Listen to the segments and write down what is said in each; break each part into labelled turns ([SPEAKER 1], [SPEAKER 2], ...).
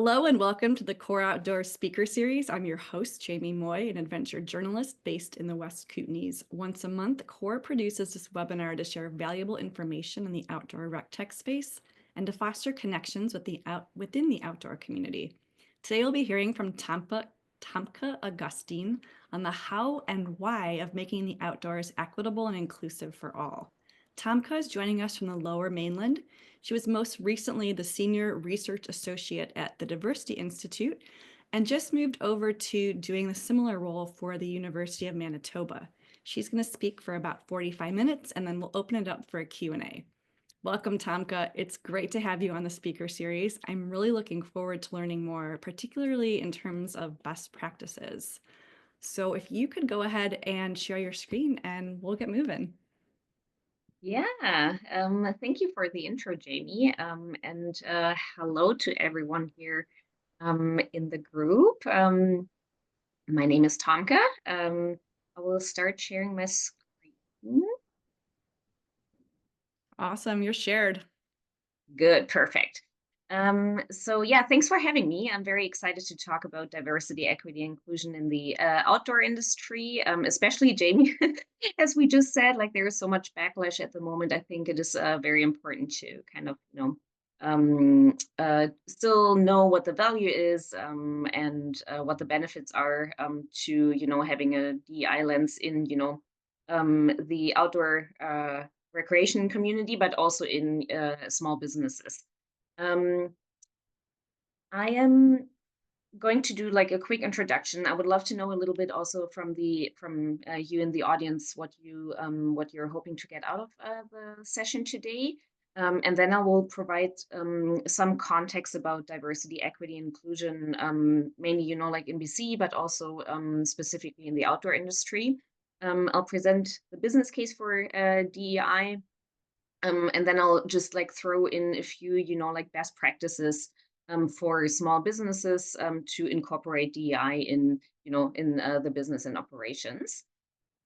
[SPEAKER 1] Hello and welcome to the Core Outdoor Speaker Series. I'm your host, Jamie Moy, an adventure journalist based in the West Kootenays. Once a month, Core produces this webinar to share valuable information in the outdoor rec tech space and to foster connections within the outdoor community. Today, we'll be hearing from Tomke Augustin on the how and why of making the outdoors equitable and inclusive for all. Tomke is joining us from the Lower Mainland. She was most recently the Senior Research Associate at the Diversity Institute and just moved over to doing a similar role for the University of Manitoba. She's going to speak for about 45 minutes and then we'll open it up for a Q&A. Welcome, Tomke. It's great to have you on the speaker series. I'm really looking forward to learning more, particularly in terms of best practices. So if you could go ahead and share your screen and we'll get moving.
[SPEAKER 2] Yeah, thank you for the intro, Jamie. And hello to everyone here in the group. My name is Tomke. I will start sharing my screen.
[SPEAKER 1] Awesome, you're shared.
[SPEAKER 2] Good, perfect. So yeah, thanks for having me. I'm very excited to talk about diversity, equity, inclusion in the outdoor industry, especially Jamie, as we just said, like there is so much backlash at the moment. I think it is very important to kind of, still know what the value is and what the benefits are to, having a DEI lens in, the outdoor recreation community, but also in small businesses. Um, I am going to do like a quick introduction. I would love to know a little bit also from you in the audience what you're hoping to get out of the session today. And then I will provide some context about diversity, equity, inclusion, mainly, like in BC, but also specifically in the outdoor industry. I'll present the business case for DEI. And then I'll just like throw in a few, like best practices for small businesses to incorporate DEI in, in the business and operations.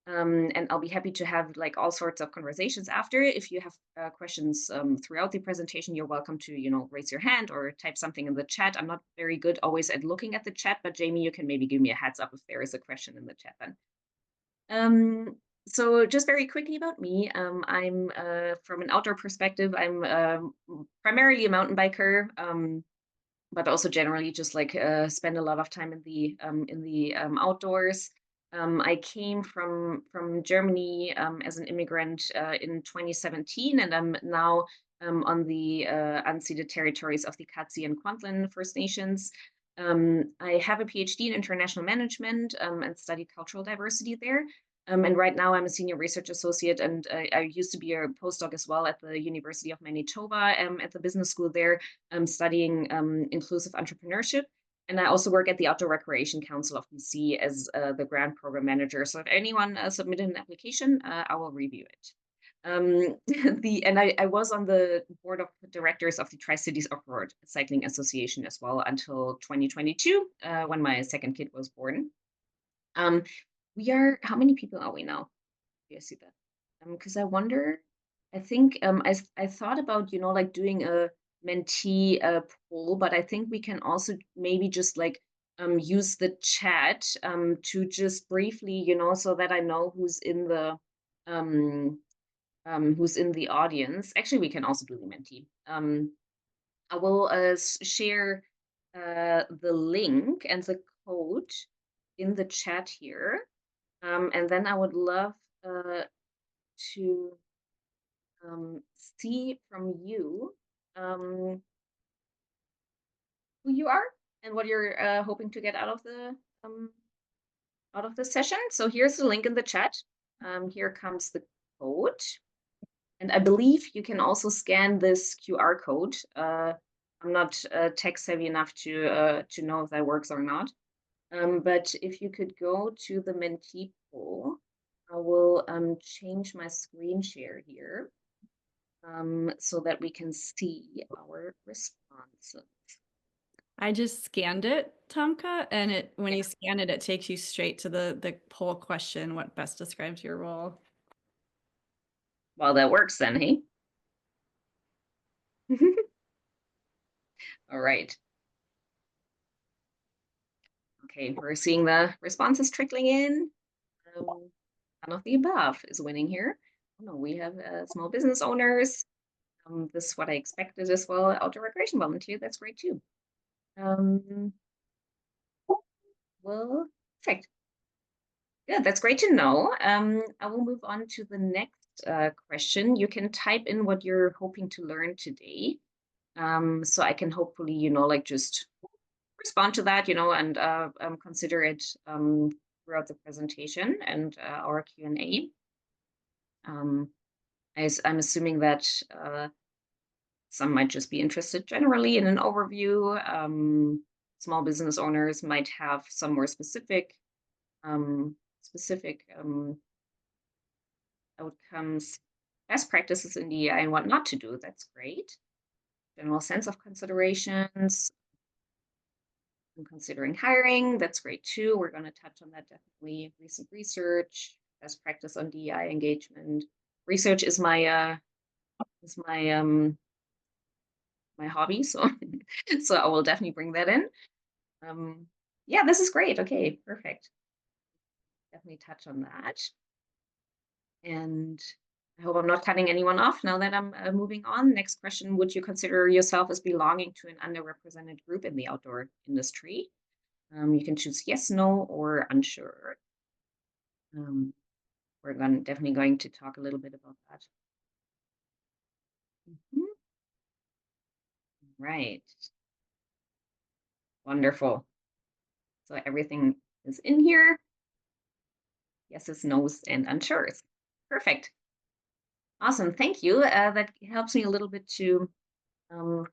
[SPEAKER 2] And I'll be happy to have like all sorts of conversations after. If you have questions throughout the presentation, you're welcome to, raise your hand or type something in the chat. I'm not very good always at looking at the chat, but Jamie, you can maybe give me a heads up if there is a question in the chat then. So just very quickly about me, I'm from an outdoor perspective, I'm primarily a mountain biker, but also generally just like spend a lot of time in the outdoors. I came from Germany as an immigrant in 2017, and I'm now on the unceded territories of the Katzie and Kwantlen First Nations. I have a PhD in international management and studied cultural diversity there. And right now I'm a senior research associate, and I used to be a postdoc as well at the University of Manitoba at the business school there, studying inclusive entrepreneurship. And I also work at the Outdoor Recreation Council of BC as the grant program manager. So if anyone submitted an application, I will review it. I was on the board of directors of the Tri-Cities Off-Road Cycling Association as well until 2022, when my second kid was born. How many people are we now? Do you see that? Because I wonder, I think I thought about, like doing a mentee poll, but I think we can also maybe just like use the chat to just briefly, so that I know um, who's in the audience. Actually, we can also do the mentee. I will share the link and the code in the chat here. And then I would love to see from you who you are and what you're hoping to get out of the session. So here's the link in the chat. Here comes the code. And I believe you can also scan this QR code. I'm not tech savvy enough to know if that works or not. But if you could go to the mentee poll, I will change my screen share here so that we can see our responses.
[SPEAKER 1] I just scanned it, Tomke, and when
[SPEAKER 2] Yeah,
[SPEAKER 1] you scan it, it takes you straight to the poll question, what best describes your role?
[SPEAKER 2] well, that works then, hey? All right. Okay, we're seeing the responses trickling in. None of the above is winning here. Oh, no, we have small business owners. This is what I expected as well. Outdoor recreation volunteer, that's great too. Um, well, perfect. Good, that's great to know. I will move on to the next question. You can type in what you're hoping to learn today. So I can hopefully, like just respond to that, and consider it throughout the presentation and our Q&A. I'm assuming that some might just be interested generally in an overview. Small business owners might have some more specific um, specific outcomes, best practices in DEI and what not to do. That's great. General sense of considerations. And considering hiring, that's great too. We're going to touch on that definitely. Recent research, best practice on DEI engagement. Research is my my hobby, so so I will definitely bring that in. Yeah, this is great. Okay, perfect. Definitely touch on that. And I hope I'm not cutting anyone off now that I'm moving on. Next question, would you consider yourself as belonging to an underrepresented group in the outdoor industry? You can choose yes, no, or unsure. We're definitely going to talk a little bit about that. Mhm. Right. Wonderful. So everything is in here. Yeses, nos, and unsures. Perfect. Awesome. Thank you. That helps me a little bit um,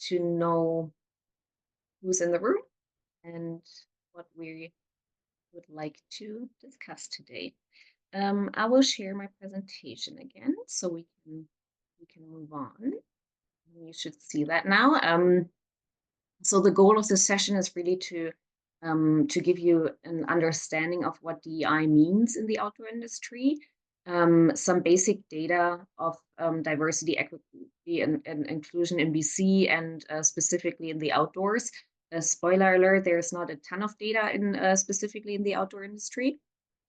[SPEAKER 2] to know who's in the room and what we would like to discuss today. I will share my presentation again so we can move on. You should see that now. So the goal of this session is really to give you an understanding of what DEI means in the outdoor industry, some basic data of diversity, equity, and inclusion in BC, and specifically in the outdoors. Spoiler alert, there's not a ton of data in specifically in the outdoor industry.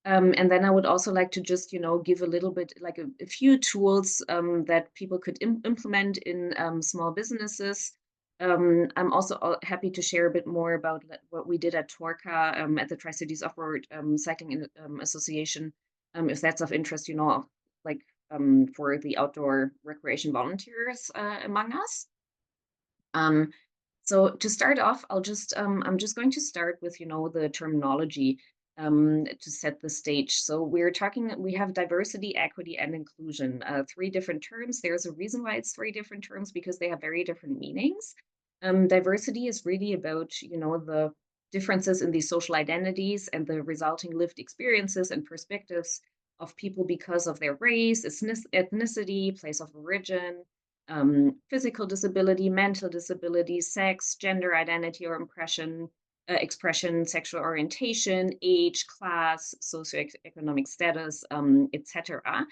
[SPEAKER 2] And then I would also like to just, give a little bit, like a few tools that people could implement in small businesses. I'm also happy to share a bit more about what we did at Torca at the Tri-Cities Off-Road Cycling Association, if that's of interest, like for the outdoor recreation volunteers among us. So to start off, I'm just going to start with, the terminology to set the stage. So we have diversity, equity, and inclusion, three different terms. There's a reason why it's three different terms, because they have very different meanings. Diversity is really about, the differences in the social identities and the resulting lived experiences and perspectives of people because of their race, ethnicity, place of origin, physical disability, mental disability, sex, gender identity or expression, sexual orientation, age, class, socioeconomic status, etc.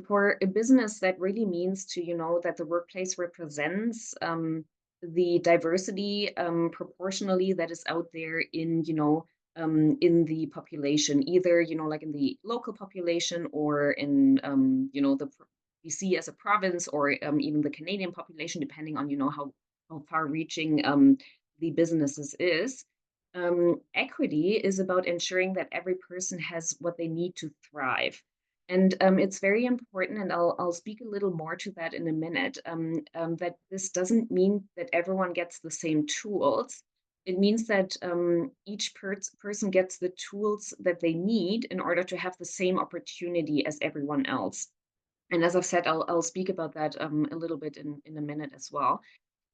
[SPEAKER 2] For a business, that really means that the workplace represents the diversity proportionally that is out there in the population, either like in the local population or in the BC as a province, or even the Canadian population, depending on how far-reaching the businesses is. Equity is about ensuring that every person has what they need to thrive. And it's very important, and I'll speak a little more to that in a minute, that this doesn't mean that everyone gets the same tools. It means that each person gets the tools that they need in order to have the same opportunity as everyone else. And as I've said, I'll speak about that a little bit in a minute as well.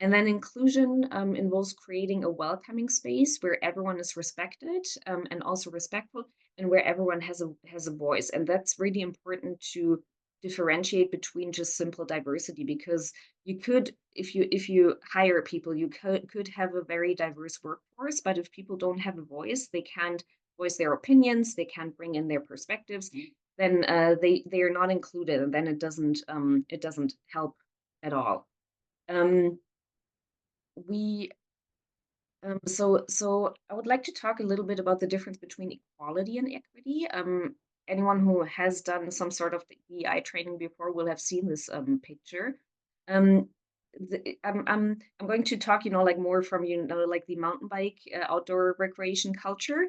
[SPEAKER 2] And then inclusion involves creating a welcoming space where everyone is respected and also respectful, and where everyone has a voice. And that's really important to differentiate between just simple diversity, because you could, if you hire people, you could have a very diverse workforce, but if people don't have a voice, they can't voice their opinions, they can't bring in their perspectives, then they are not included, and then it doesn't help at all. We So I would like to talk a little bit about the difference between equality and equity. Anyone who has done some sort of DEI training before will have seen this picture. Um, I'm going to talk, like more from, like the mountain bike outdoor recreation culture,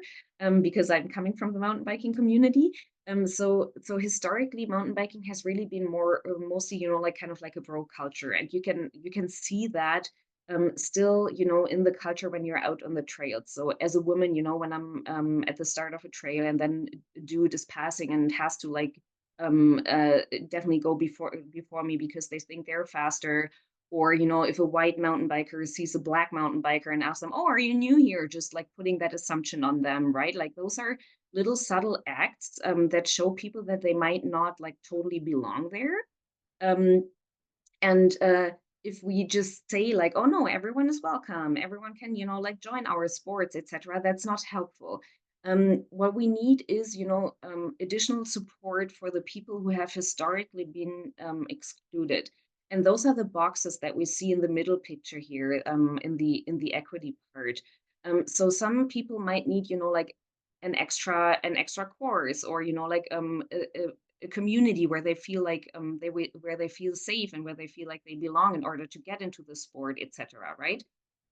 [SPEAKER 2] because I'm coming from the mountain biking community. So historically, mountain biking has really been more mostly, like kind of like a bro culture, and you can see that still, in the culture when you're out on the trails. So as a woman, when I'm at the start of a trail and then a dude is passing and has to like definitely go before me because they think they're faster. Or, if a white mountain biker sees a black mountain biker and asks them, "Oh, are you new here?" Just like putting that assumption on them, right? Like those are little subtle acts that show people that they might not like totally belong there. Um, and if we just say like, "Oh no, everyone is welcome, everyone can, like join our sports, etc.," that's not helpful. What we need is, additional support for the people who have historically been excluded. And those are the boxes that we see in the middle picture here, in the equity part. So some people might need, like an extra course, or like a community where they feel like where they feel safe and where they feel like they belong in order to get into the sport, etc., right?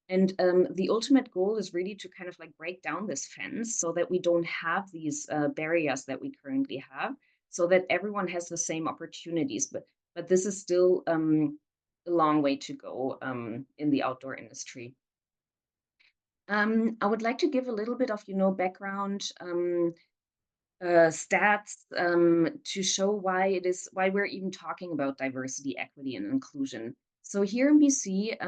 [SPEAKER 2] And the ultimate goal is really to kind of like break down this fence so that we don't have these barriers that we currently have, so that everyone has the same opportunities. But this is still a long way to go in the outdoor industry. I would like to give a little bit of background stats to show why we're even talking about diversity, equity, and inclusion. So here in BC,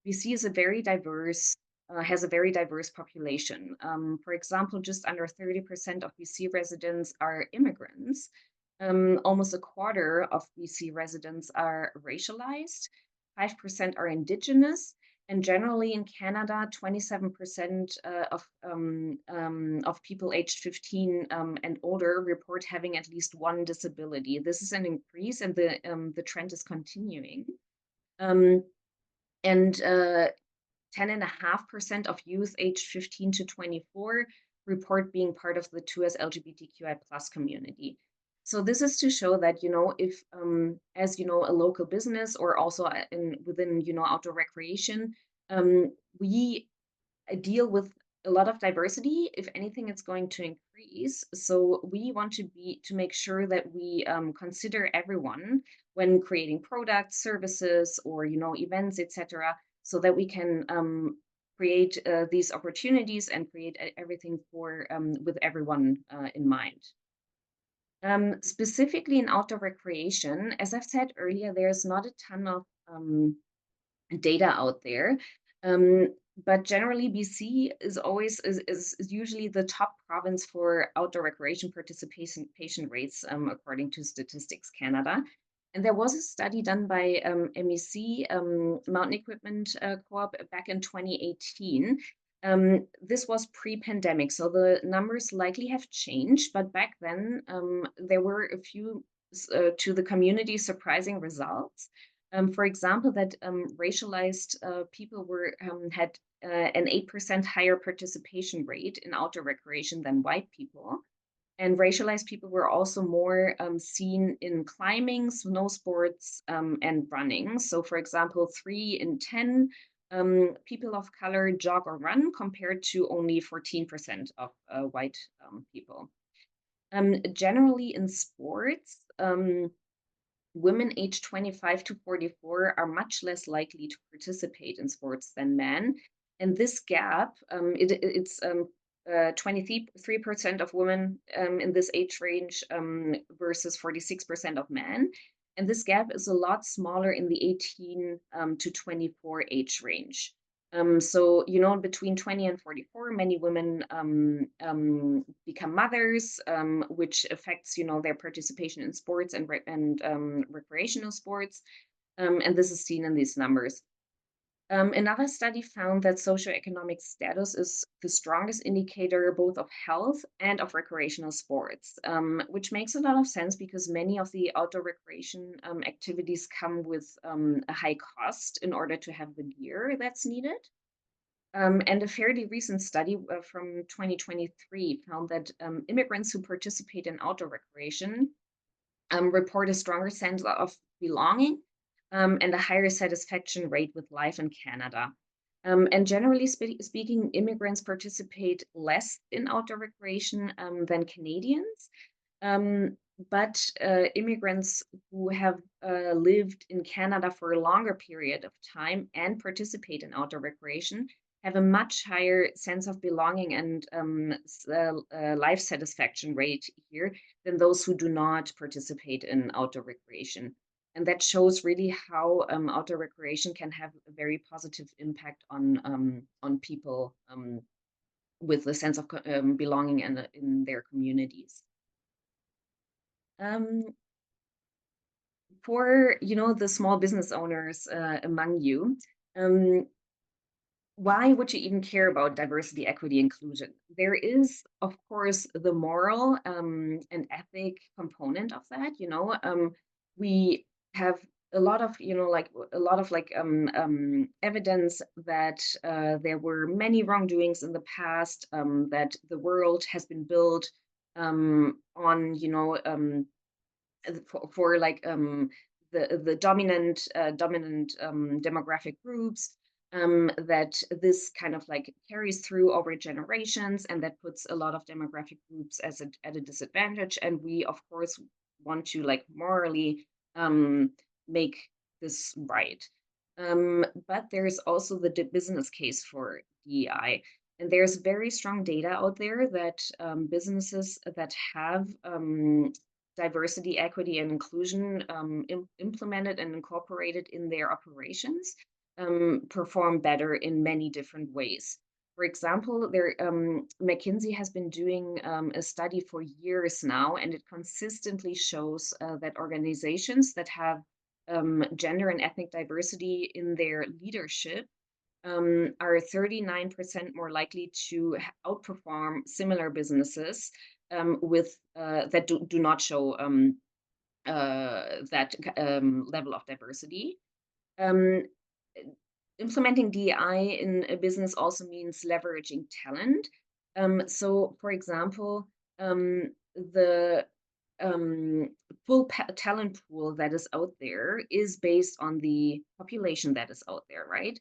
[SPEAKER 2] BC is a very diverse has a very diverse population. For example, just under 30% of BC residents are immigrants. Almost a quarter of BC residents are racialized. 5% are Indigenous, and generally in Canada, 27% of people aged 15 and older report having at least one disability. This is an increase, and the trend is continuing. Um, and 10.5% of youth aged 15 to 24 report being part of the 2S LGBTQI plus community. So this is to show that, if as a local business, or also within outdoor recreation, we deal with a lot of diversity. If anything, it's going to increase. So we want to make sure that we consider everyone when creating products, services, or events, etc., so that we can create these opportunities and create everything for with everyone in mind. Specifically in outdoor recreation, as I've said earlier, there's not a ton of data out there. But generally, BC is usually the top province for outdoor recreation participation rates, according to Statistics Canada. And there was a study done by MEC, Mountain Equipment Co-op, back in 2018. This was pre-pandemic, so the numbers likely have changed. But back then, there were a few, to the community, surprising results. For example, that racialized people had an 8% higher participation rate in outdoor recreation than white people. And racialized people were also more seen in climbing, snow sports, and running. So, for example, 3 in 10 people of color jog or run, compared to only 14% of white people. Generally, in sports, women aged 25 to 44 are much less likely to participate in sports than men. And this gap, it's 23% of women in this age range versus 46% of men. And this gap is a lot smaller in the 18 to 24 age range. So, between 20 and 44, many women become mothers, which affects, their participation in sports and recreational sports. And this is seen in these numbers. Another study found that socioeconomic status is the strongest indicator both of health and of recreational sports, which makes a lot of sense because many of the outdoor recreation activities come with a high cost in order to have the gear that's needed. And a fairly recent study from 2023 found that immigrants who participate in outdoor recreation report a stronger sense of belonging and a higher satisfaction rate with life in Canada. And generally speaking, immigrants participate less in outdoor recreation than Canadians. Um, but immigrants who have lived in Canada for a longer period of time and participate in outdoor recreation have a much higher sense of belonging and life satisfaction rate here than those who do not participate in outdoor recreation. And that shows really how outdoor recreation can have a very positive impact on people with a sense of belonging and in their communities. Um, for the small business owners among you, um, why would you even care about diversity, equity, inclusion? There is, of course, the moral and ethic component of that. We have a lot of, evidence that there were many wrongdoings in the past, that the world has been built on, for like the dominant demographic groups, that this kind of like carries through over generations, and that puts a lot of demographic groups at a disadvantage, and we of course want to like morally make this right. But there's also the business case for DEI. And there's very strong data out there that businesses that have diversity, equity, and inclusion implemented and incorporated in their operations perform better in many different ways. For example, McKinsey has been doing a study for years now, and it consistently shows that organizations that have gender and ethnic diversity in their leadership are 39% more likely to outperform similar businesses with that do not show that level of diversity. Um, Implementing DEI in a business also means leveraging talent. So, for example, the um, full talent pool that is out there is based on the population that is out there, right?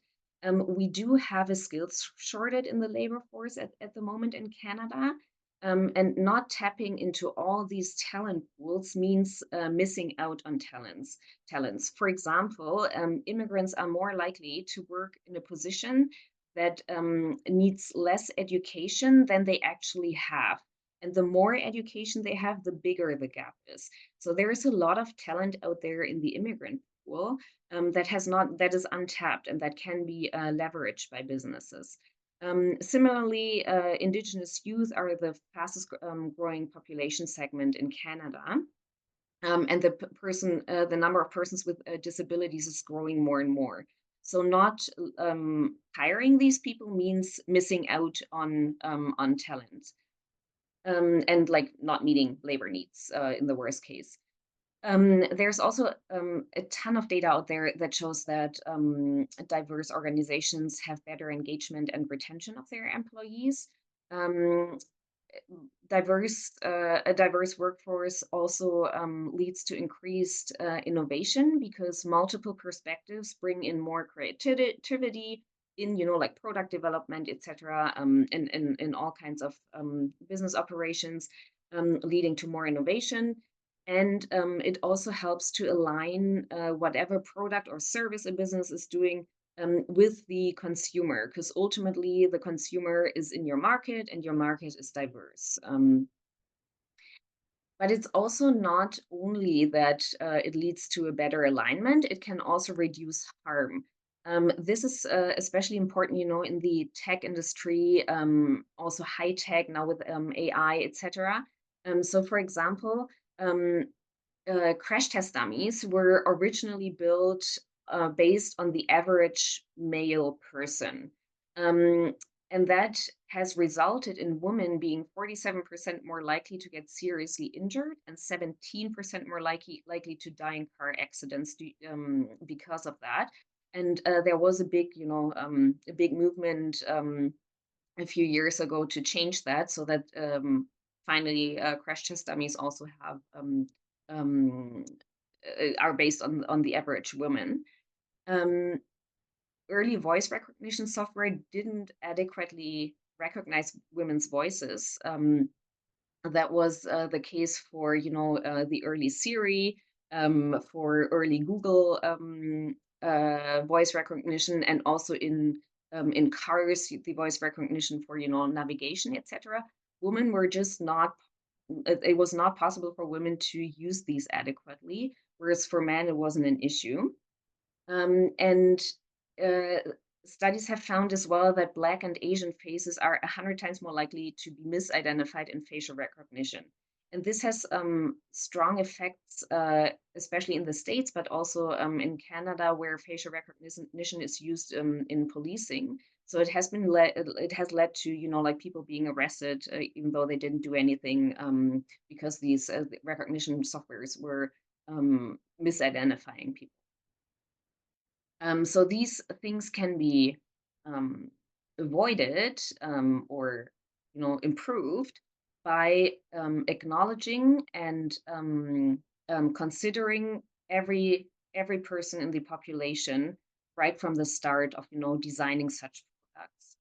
[SPEAKER 2] We do have a skills shortage in the labor force at the moment in Canada. And not tapping into all these talent pools means missing out on talents. For example, immigrants are more likely to work in a position that needs less education than they actually have. And the more education they have, the bigger the gap is. So there is a lot of talent out there in the immigrant pool that is untapped and that can be leveraged by businesses. Similarly, Indigenous youth are the fastest growing population segment in Canada. And the number of persons with disabilities is growing more and more. So not hiring these people means missing out on talent and like not meeting labor needs in the worst case. There's also a ton of data out there that shows that diverse organizations have better engagement and retention of their employees. Um, a diverse workforce also leads to increased innovation because multiple perspectives bring in more creativity in like product development, etc., in all kinds of business operations, leading to more innovation. And it also helps to align whatever product or service a business is doing with the consumer, because ultimately the consumer is in your market and your market is diverse. But it's also not only that it leads to a better alignment, it can also reduce harm. This is especially important, in the tech industry, also high tech now with AI, etc. So, for example, um, crash test dummies were originally built based on the average male person. Um, and that has resulted in women being 47% more likely to get seriously injured and 17% more likely to die in car accidents because of that. And there was a big, a big movement a few years ago to change that, so that finally crash test dummies also have um, are based on the average woman. Um, Early voice recognition software didn't adequately recognize women's voices. That was the case for the early Siri, for early Google voice recognition, and also in cars the voice recognition for navigation, etc. Women were just not. It was not possible for women to use these adequately, whereas for men it wasn't an issue. And uh, studies have found as well that Black and Asian faces are 100 times more likely to be misidentified in facial recognition. And this has strong effects, especially in the States, but also in Canada, where facial recognition is used in policing. So it has led to like people being arrested even though they didn't do anything, because these recognition softwares were misidentifying people. So these things can be um, avoided, or improved by acknowledging and considering every person in the population right from the start of designing such products.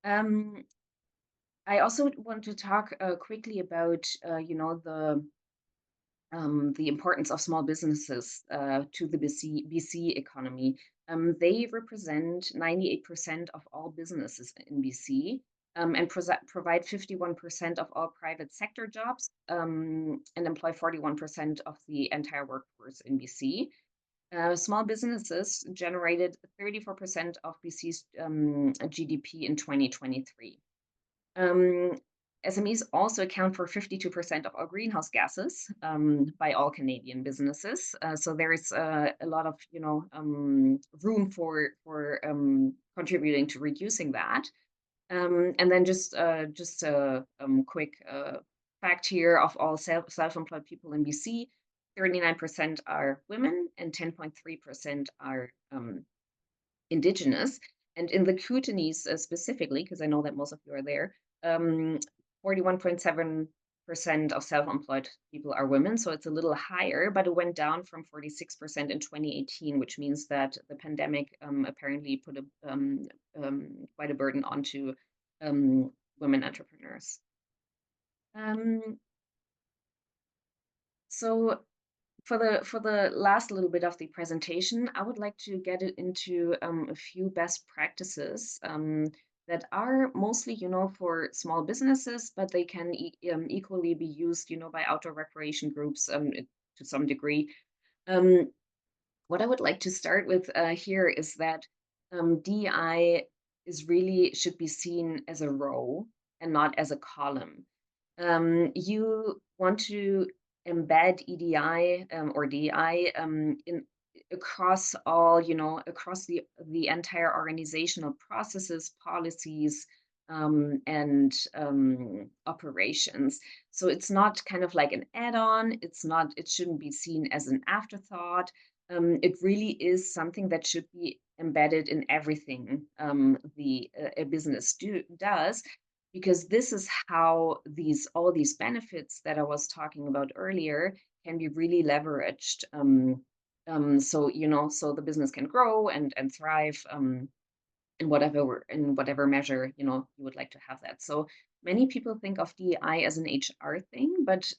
[SPEAKER 2] Um, I also want to talk quickly about the importance of small businesses to the BC economy. They represent 98% of all businesses in BC, and provide 51% of all private sector jobs, and employ 41% of the entire workforce in BC. Small businesses generated 34% of BC's GDP in 2023. Um, SMEs also account for 52% of all greenhouse gases by all Canadian businesses. So there is a lot of room for contributing to reducing that. And then just a quick fact here of all self-employed people in BC, 39% are women and 10.3% are Indigenous. And in the Kootenays specifically, because I know that most of you are there, 41.7% of self-employed people are women, so it's a little higher, but it went down from 46% in 2018, which means that the pandemic apparently put quite a burden onto women entrepreneurs. So for the last little bit of the presentation, I would like to get it into a few best practices that are mostly, for small businesses, but they can equally be used, by outdoor recreation groups to some degree. What I would like to start with here is that DEI should be seen as a row and not as a column. You want to embed EDI or DEI in across all, across the entire organizational processes, policies, and operations. So it's not kind of like an add-on. It shouldn't be seen as an afterthought. It really is something that should be embedded in everything a business does, because this is how all these benefits that I was talking about earlier can be really leveraged. So the business can grow and thrive in whatever measure you would like to have that. So many people think of DEI as an HR thing, but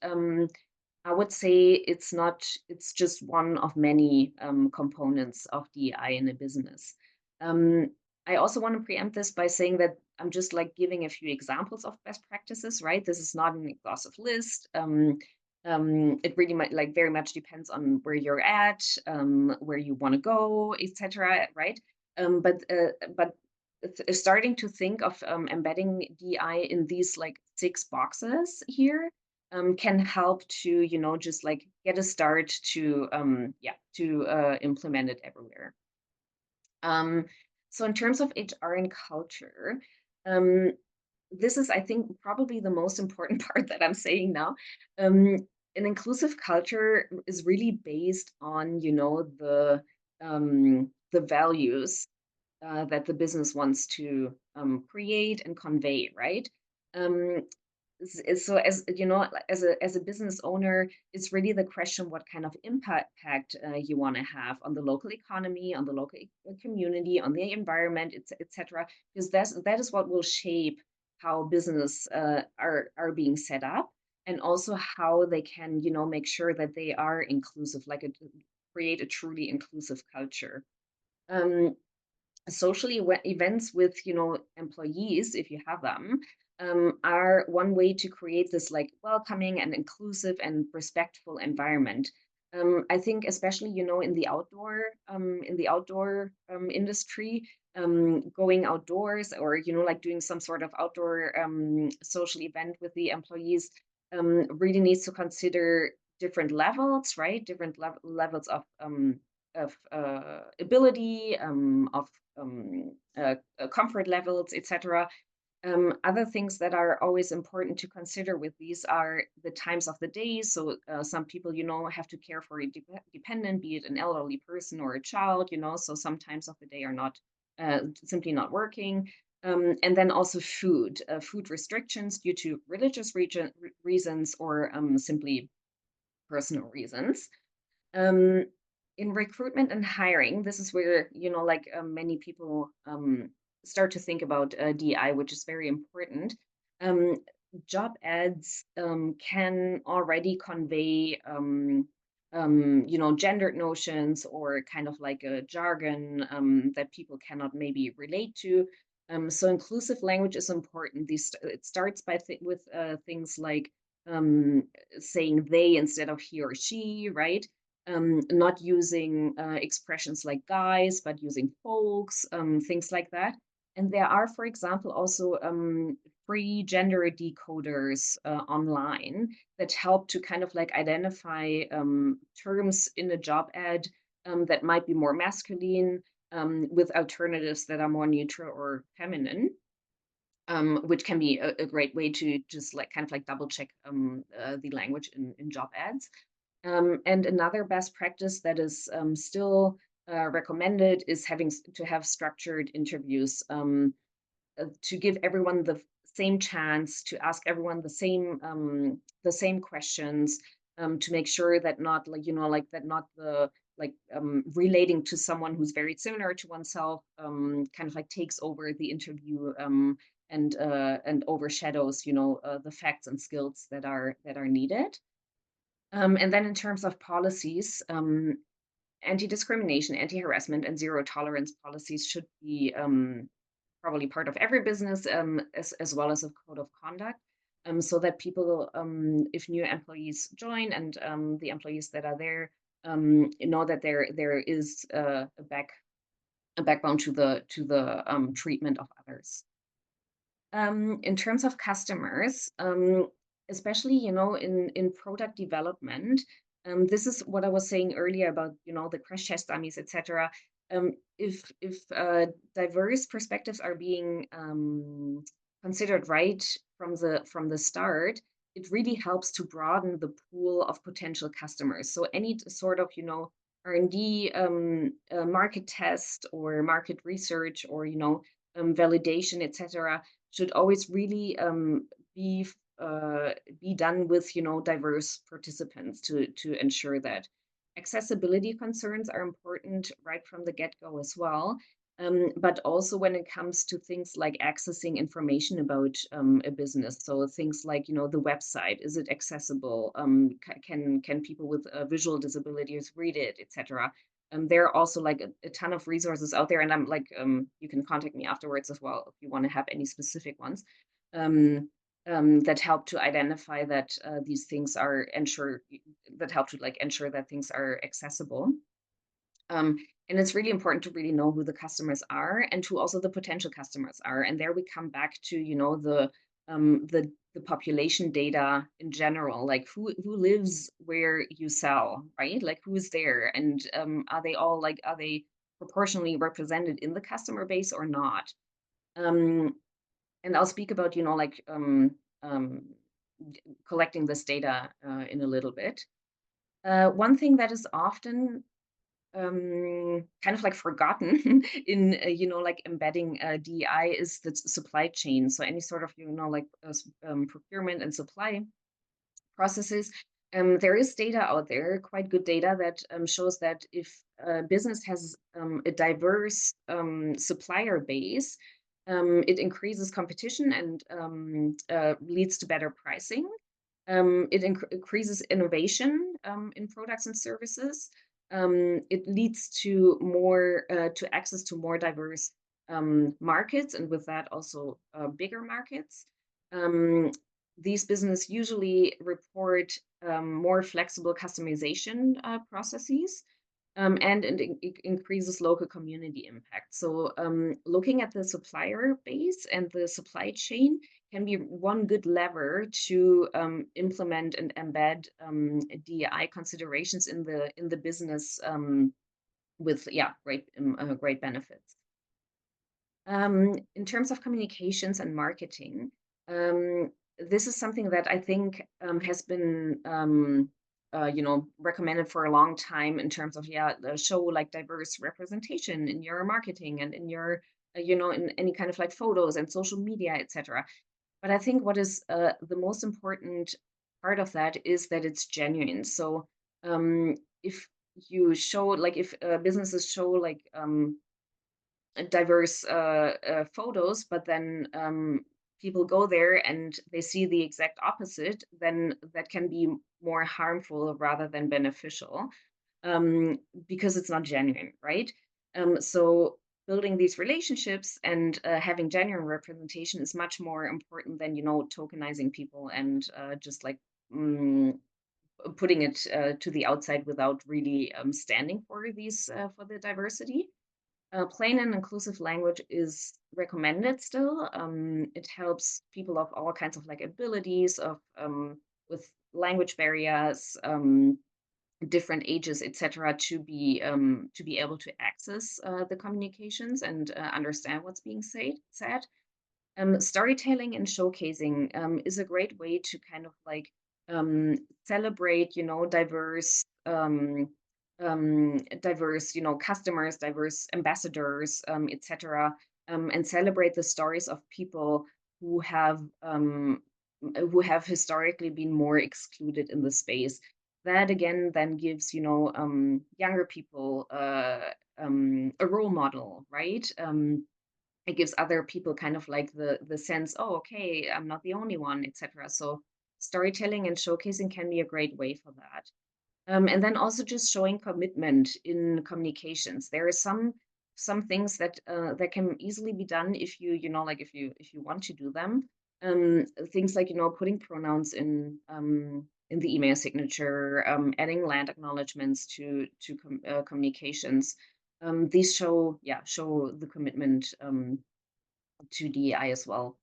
[SPEAKER 2] I would say it's not. It's just one of many components of DEI in a business. Um, I also want to preempt this by saying that I'm just like giving a few examples of best practices, right? This is not an exhaustive list. It really might like very much depends on where you're at, where you want to go, etc. Right? But starting to think of embedding DI in these like 6 boxes here can help to just like get a start to implement it everywhere. So in terms of HR and culture, um, this is, I think, probably the most important part that I'm saying now. An inclusive culture is really based on, the the values that the business wants to create and convey, right? Um, so as you know, as a business owner, it's really the question what kind of impact you want to have on the local economy, on the local community, on the environment, etc. Because that is what will shape how business are being set up, and also how they can, make sure that they are inclusive, create a truly inclusive culture. Um, Social events with employees, if you have them, are one way to create this like welcoming and inclusive and respectful environment. I think especially in the outdoor industry, going outdoors, or like doing some sort of outdoor social event with the employees, really needs to consider different levels, right? Different levels of ability, of comfort levels, etc. Other things that are always important to consider with these are the times of the day. So some people, have to care for a dependent, be it an elderly person or a child, so some times of the day are not simply not working. And then also food restrictions due to religious reasons, or simply personal reasons. Um, in recruitment and hiring, this is where, many people start to think about DI, which is very important. Um, Job ads can already convey, gendered notions, or kind of like a jargon that people cannot maybe relate to. So inclusive language is important. It starts with things like saying they instead of he or she, right? Not using expressions like guys, but using folks, things like that. And there are, for example, also free gender decoders online that help to kind of like identify terms in a job ad that might be more masculine, with alternatives that are more neutral or feminine. Which can be a great way to just like kind of like double check the language in job ads. And another best practice that is still recommended is to have structured interviews, to give everyone the same chance, to ask everyone the same questions, to make sure that not like like that not the like relating to someone who's very similar to oneself kind of like takes over the interview, and overshadows the facts and skills that are needed. And then in terms of policies, anti-discrimination, anti-harassment, and zero tolerance policies should be probably part of every business, as well as a code of conduct, so that people, if new employees join, and the employees that are there, know that there is a backbone to the treatment of others. In terms of customers, especially in product development, this is what I was saying earlier about the crash test dummies, etc. If diverse perspectives are being considered right from the start, it really helps to broaden the pool of potential customers. So any sort of R&D, market test, or market research, or validation, etc., should always really be be done with diverse participants to ensure that accessibility concerns are important right from the get-go as well. But also when it comes to things like accessing information about a business, so things like the website, is it accessible? Can people with visual disabilities read it, etc. There are also like a ton of resources out there, and I'm like, you can contact me afterwards as well if you want to have any specific ones that help to identify that these things are that help to like ensure that things are accessible. And it's really important to really know who the customers are, and who also the potential customers are. And there we come back to the population data in general, like who lives where you sell, right? Like who is there, and are they proportionally represented in the customer base or not? And I'll speak about um, collecting this data in a little bit. One thing that is often kind of like forgotten in like embedding DEI is the supply chain. So any sort of like procurement and supply processes. There is data out there, quite good data, that shows that if a business has a diverse supplier base, it increases competition and leads to better pricing. It increases innovation in products and services. It leads to more to access to more diverse markets, and with that also bigger markets. Um, these businesses usually report more flexible customization processes, and it increases local community impact. So looking at the supplier base and the supply chain can be one good lever to implement and embed DEI considerations in the business with great benefits. In terms of communications and marketing, this is something that I think has been recommended for a long time in terms of show like diverse representation in your marketing and in your in any kind of like photos and social media, etc. But I think what is the most important part of that is that it's genuine. So if you show like if businesses show like diverse photos, but then people go there and they see the exact opposite, then that can be more harmful rather than beneficial, because it's not genuine, right? So building these relationships and having genuine representation is much more important than tokenizing people and just like mm, putting it to the outside without really standing for these for the diversity. Plain and inclusive language is recommended still. It helps people of all kinds of like abilities of with language barriers, different ages, etc., to be able to access the communications and understand what's being said. Storytelling and showcasing is a great way to kind of like celebrate, diverse, customers, diverse ambassadors, etc., and celebrate the stories of people who have historically been more excluded in the space. That again then gives younger people a role model, right? It gives other people kind of like the sense, oh, okay, I'm not the only one, etc. So storytelling and showcasing can be a great way for that. And then also just showing commitment in communications. There are some things that that can easily be done if like if you want to do them. Things like putting pronouns in the email signature, adding land acknowledgements to communications. These show the commitment to DEI as well,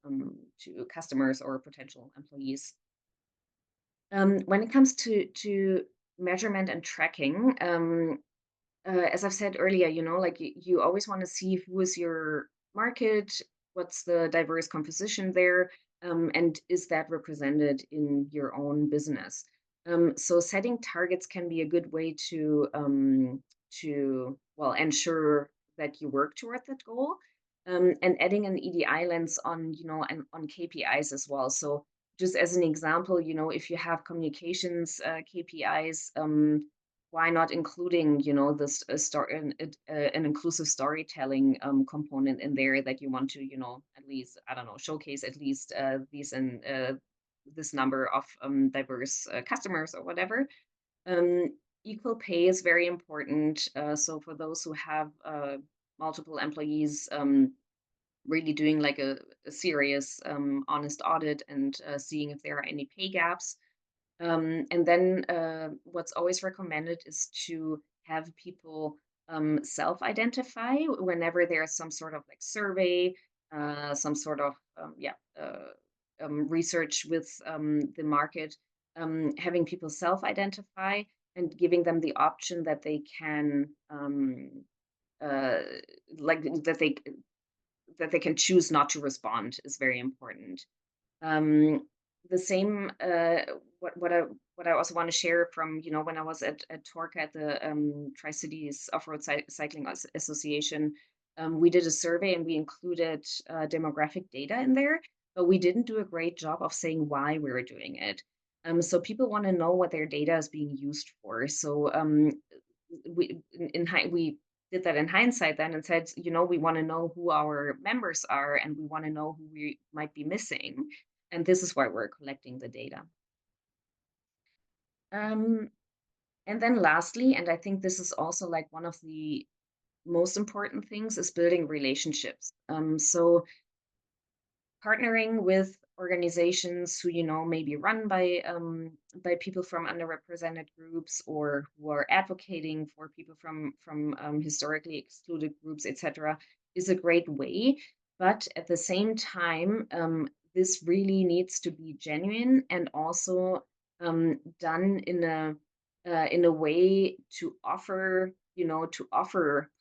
[SPEAKER 2] to customers or potential employees. When it comes to measurement and tracking, as I've said earlier, like you always want to see who is your market, what's the diverse composition there, and is that represented in your own business? So setting targets can be a good way to well ensure that you work toward that goal, and adding an EDI lens on and on KPIs as well. So just as an example, if you have communications KPIs, why not including this an inclusive storytelling component in there that you want to at least, I don't know, showcase at least these and this number of diverse customers or whatever. um, Equal pay is very important, so for those who have multiple employees, really doing like a serious honest audit and seeing if there are any pay gaps. And then what's always recommended is to have people self-identify whenever there's some sort of like survey, some sort of research with the market, having people self-identify and giving them the option that they can uh, like that they can choose not to respond is very important. Um, the same, what I also want to share from, when I was at Torque at the Tri-Cities Off-Road Cycling Association, we did a survey and we included demographic data in there, but we didn't do a great job of saying why we were doing it. So people want to know what their data is being used for. So we did that in hindsight then and said, we want to know who our members are and we want to know who we might be missing. And this is why we're collecting the data. Um, and then lastly, and I think this is also like one of the most important things, is building relationships. So partnering with organizations who may be run by people from underrepresented groups or who are advocating for people from historically excluded groups, etc., is a great way. But at the same time, this really needs to be genuine and also done in a way to offer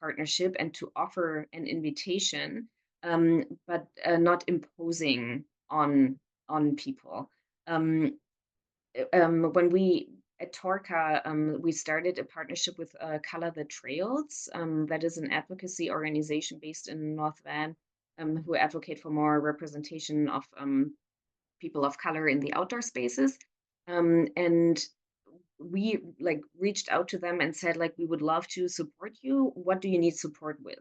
[SPEAKER 2] partnership and to offer an invitation, but not imposing on people. Um, when we at Torca, we started a partnership with Color the Trails. That is an advocacy organization based in North Van, who advocate for more representation of people of color in the outdoor spaces. And we like reached out to them and said, like, we would love to support you. What do you need support with?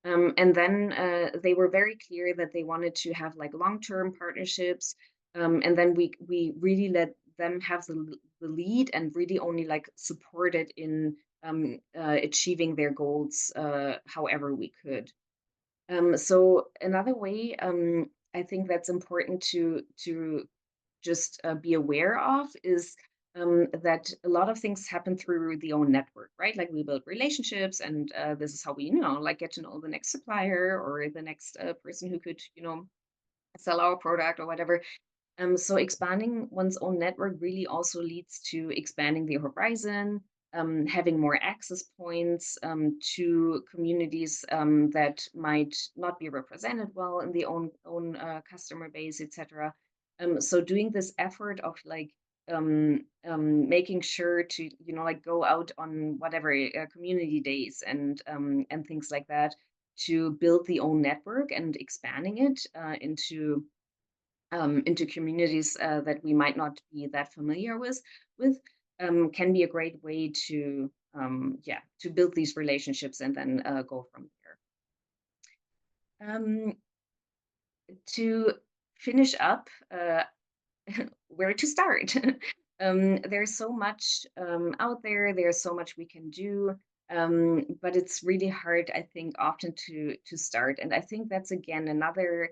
[SPEAKER 2] And then they were very clear that they wanted to have like long-term partnerships. And then we really let them have the lead and really only like supported in achieving their goals however we could. So another way I think that's important to just be aware of is that a lot of things happen through the own network, right? Like we build relationships, and this is how we, like get to know the next supplier or the next person who could, sell our product or whatever. So expanding one's own network really also leads to expanding the horizon, having more access points to communities that might not be represented well in the own customer base, etc. So doing this effort of like making sure to like go out on whatever community days and things like that to build the own network and expanding it into communities that we might not be that familiar with can be a great way to build these relationships and then go from there. To finish up, where to start? There's so much out there. There's so much we can do, but it's really hard, I think, often to start. And I think that's again another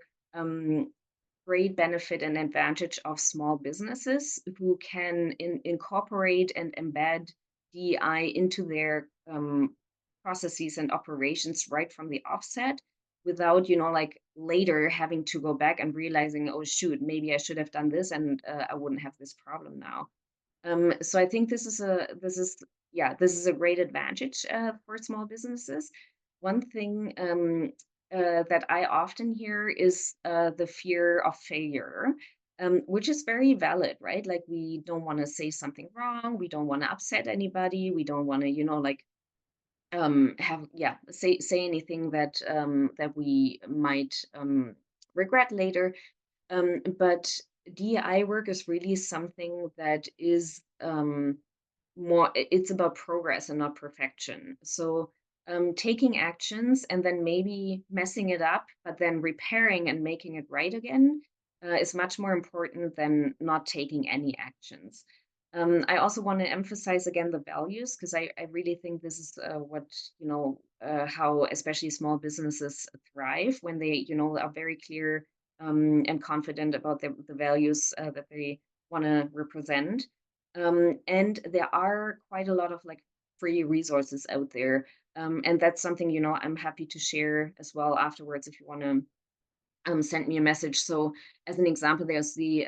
[SPEAKER 2] great benefit and advantage of small businesses who can incorporate and embed DEI into their processes and operations right from the offset without, like later having to go back and realizing, oh, shoot, maybe I should have done this and I wouldn't have this problem now. So I think this is a great advantage for small businesses. One thing that I often hear is the fear of failure, which is very valid, right? Like we don't want to say something wrong, we don't want to upset anybody, we don't want to, like have say anything that we might regret later. But DEI work is really something that is it's about progress and not perfection. So taking actions and then maybe messing it up, but then repairing and making it right again is much more important than not taking any actions. I also want to emphasize again the values because I really think this is what, how especially small businesses thrive when they, are very clear and confident about the values that they want to represent. And there are quite a lot of like free resources out there. And that's something, I'm happy to share as well afterwards if you want to send me a message. So as an example, there's the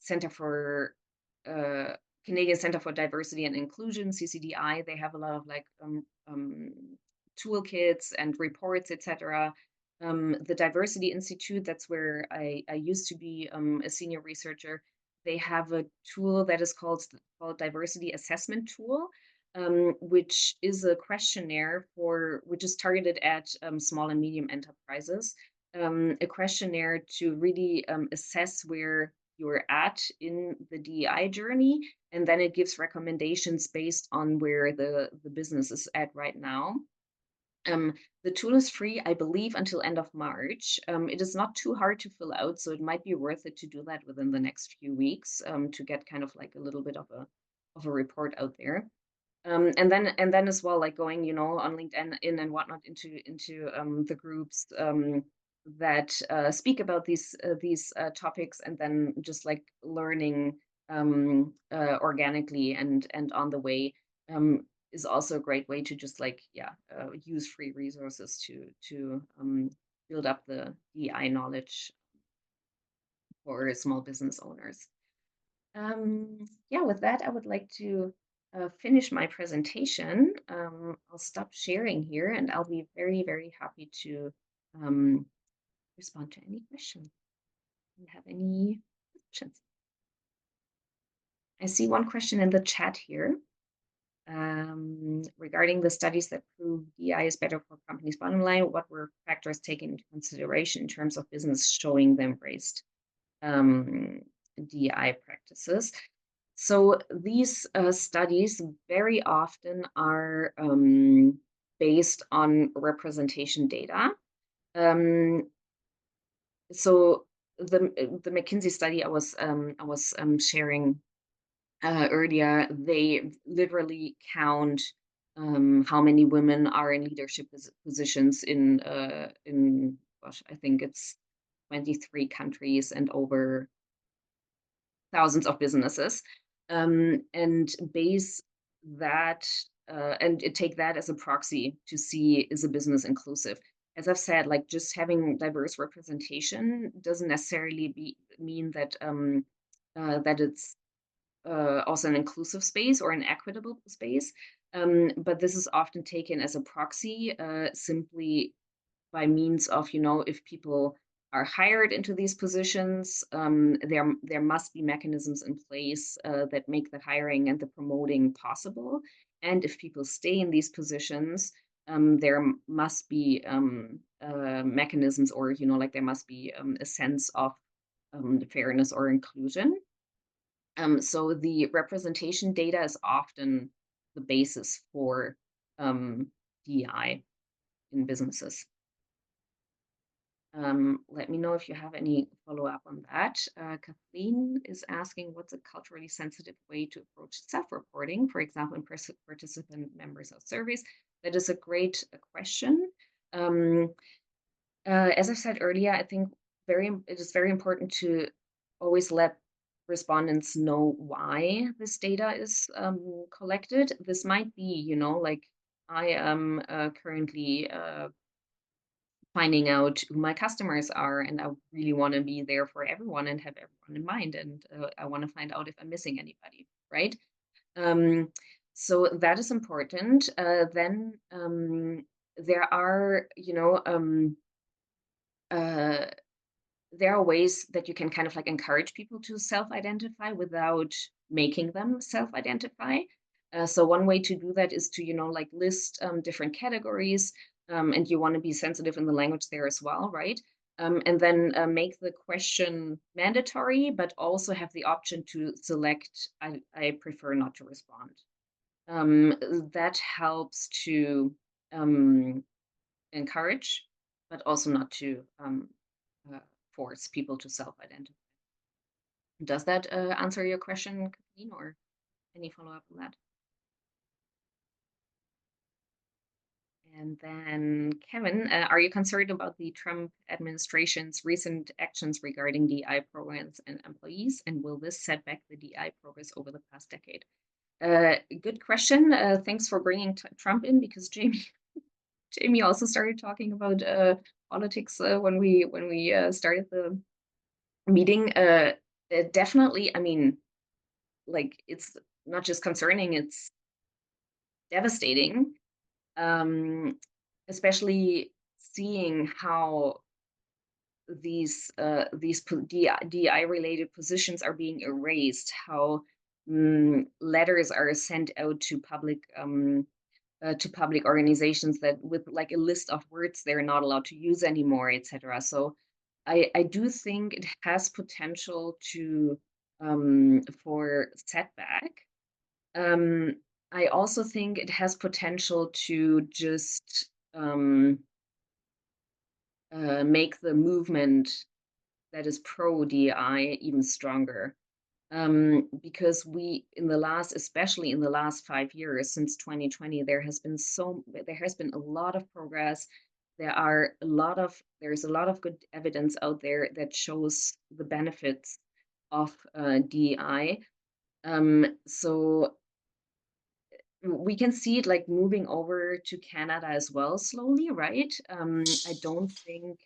[SPEAKER 2] Center for uh, Canadian Center for Diversity and Inclusion, CCDI. They have a lot of like toolkits and reports, etc. The Diversity Institute, that's where I used to be a senior researcher. they have a tool that is called diversity assessment tool, which is a questionnaire which is targeted at small and medium enterprises, a questionnaire to really assess where you're at in the DEI journey, and then it gives recommendations based on where the business is at right now. The tool is free, I believe, until end of March. It is not too hard to fill out, so it might be worth it to do that within the next few weeks, to get kind of like a little bit of a report out there. And then as well, like going, on LinkedIn and whatnot into the groups that speak about these topics, and then just like learning organically and on the way, is also a great way to just like use free resources to build up the DI knowledge for small business owners. Yeah, with that, I would like to finish my presentation. I'll stop sharing here, and I'll be very, very happy to respond to any questions. Do you have any questions? I see one question in the chat here regarding the studies that prove DI is better for companies' bottom line. What were factors taken into consideration in terms of business showing the embraced DI practices? So these studies very often are based on representation data. So the McKinsey study I was sharing earlier, they literally count how many women are in leadership positions in gosh, I think it's 23 countries and over thousands of businesses, and base that and take that as a proxy to see, is a business inclusive. As I've said, like just having diverse representation doesn't necessarily mean that that it's also an inclusive space or an equitable space, but this is often taken as a proxy, simply by means of, if people are hired into these positions, there must be mechanisms in place that make the hiring and the promoting possible. And if people stay in these positions, there must be mechanisms, or like there must be a sense of fairness or inclusion. So the representation data is often the basis for DEI in businesses. Let me know if you have any follow-up on that. Kathleen is asking, what's a culturally sensitive way to approach self-reporting, for example, in participant members of surveys? That is a great question. As I said earlier, I think it is very important to always let respondents know why this data is collected. This might be, like I am currently finding out who my customers are, and I really want to be there for everyone and have everyone in mind, and I want to find out if I'm missing anybody, right? So that is important. Then there are, there are ways that you can kind of like encourage people to self-identify without making them self-identify. So one way to do that is to, like list different categories, and you want to be sensitive in the language there as well, right? And then make the question mandatory, but also have the option to select, I prefer not to respond. That helps to encourage, but also not to force people to self-identify. Does that answer your question, Kathleen, or any follow-up on that? And then Kevin, are you concerned about the Trump administration's recent actions regarding DI programs and employees, and will this set back the DI progress over the past decade? Good question. Thanks for bringing Trump in, because Jamie also started talking about politics when we started the meeting. Definitely, I mean, like, it's not just concerning, it's devastating, especially seeing how DI related positions are being erased, how letters are sent out to public organizations that with like a list of words they're not allowed to use anymore, etc. So I do think it has potential to for setback. Um, I also think it has potential to just make the movement that is pro DI even stronger. Because especially in the last 5 years since 2020, there has been a lot of progress. There's a lot of good evidence out there that shows the benefits of DEI. So we can see it like moving over to Canada as well slowly, right? I don't think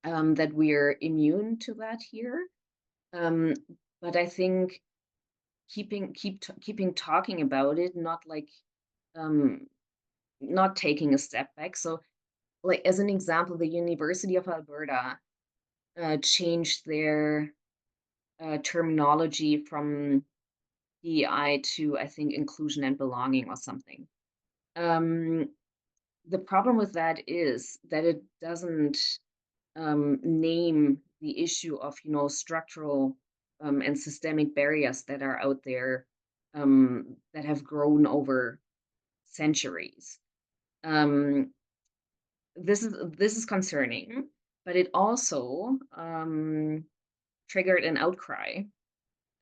[SPEAKER 2] that we're immune to that here. Um, but I think keeping talking about it, um, not taking a step back. So, like as an example, the University of Alberta changed their terminology from DEI to, I think, inclusion and belonging or something. Um, the problem with that is that it doesn't name the issue of structural and systemic barriers that are out there that have grown over centuries. Um, this is concerning, but it also triggered an outcry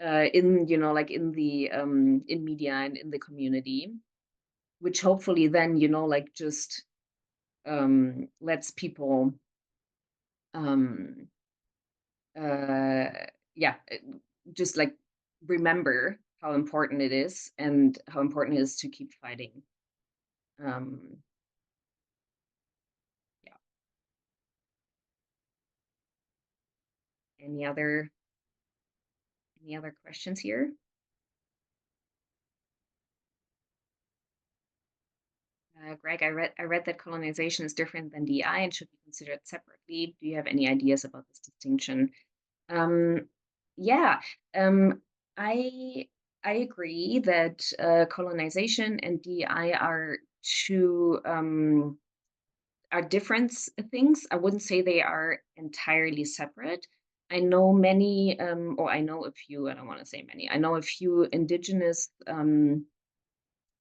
[SPEAKER 2] in like in media and in the community, which hopefully then like just lets people um, uh, yeah, just like remember how important it is and how important it is to keep fighting. Um, yeah. Any other questions here? Greg, I read that colonization is different than DI and should be considered separately. Do you have any ideas about this distinction? Um, yeah, um, I I agree that colonization and DI are different things. I wouldn't say they are entirely separate. I know many, or I know a few. I don't want to say many. I know a few indigenous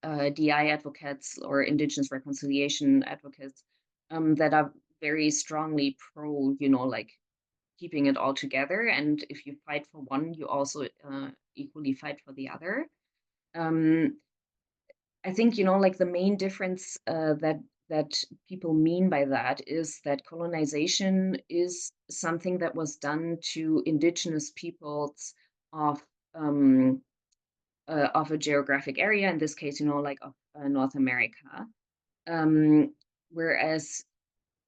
[SPEAKER 2] DI advocates or indigenous reconciliation advocates that are very strongly pro, like keeping it all together. And if you fight for one, you also equally fight for the other. Um, I think, like the main difference that people mean by that is that colonization is something that was done to indigenous peoples of of a geographic area, in this case, like of North America. Whereas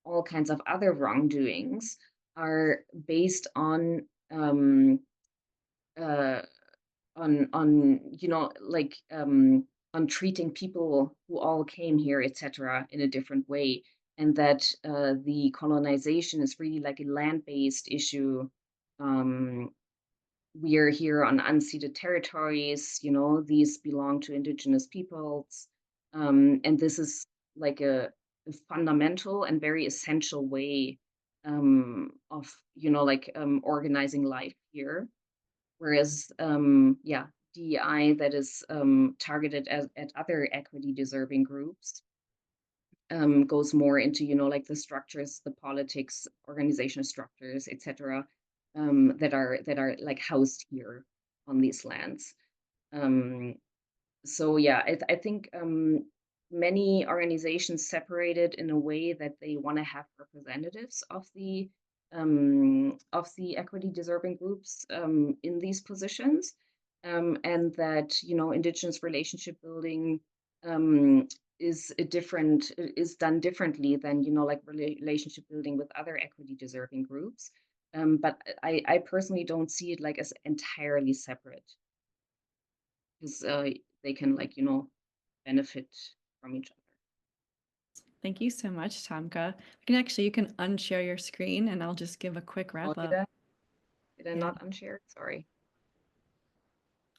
[SPEAKER 2] all kinds of other wrongdoings are based uh, on on treating people who all came here, etc., in a different way, and that the colonization is really like a land-based issue. Um, we are here on unceded territories. These belong to indigenous peoples, and this is like a fundamental and very essential way of organizing life here. Whereas, yeah, DEI that is targeted at other equity deserving groups goes more into, like the structures, the politics, organizational structures, etc., that are like housed here on these lands. Um, so yeah, I think many organizations separate it in a way that they want to have representatives of the equity deserving groups in these positions, and that indigenous relationship building um, is done differently than like relationship building with other equity deserving groups. But I personally don't see it like as entirely separate, because they can benefit from each other.
[SPEAKER 1] Thank you so much, Tomka. You can unshare your screen and I'll just give a quick
[SPEAKER 2] I'll
[SPEAKER 1] wrap
[SPEAKER 2] do
[SPEAKER 1] up.
[SPEAKER 2] that. Did I
[SPEAKER 1] Yeah.
[SPEAKER 2] not unshare? Sorry.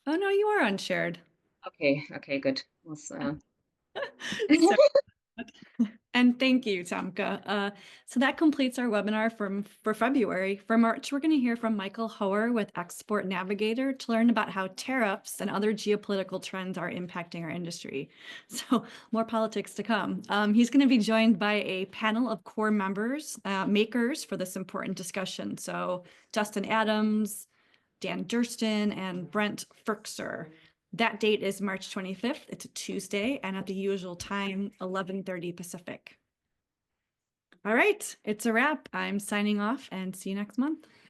[SPEAKER 1] Oh, no, you are unshared.
[SPEAKER 2] Okay, okay, good.
[SPEAKER 1] So And thank you, Tomka. So that completes our webinar for February. For March, we're going to hear from Michael Hoer with Export Navigator to learn about how tariffs and other geopolitical trends are impacting our industry. So more politics to come. He's going to be joined by a panel of core members, makers for this important discussion. So Justin Adams, Dan Durston, and Brent Ferkser. That date is March 25th. It's a Tuesday and at the usual time, 11:30 Pacific. All right, it's a wrap. I'm signing off and see you next month.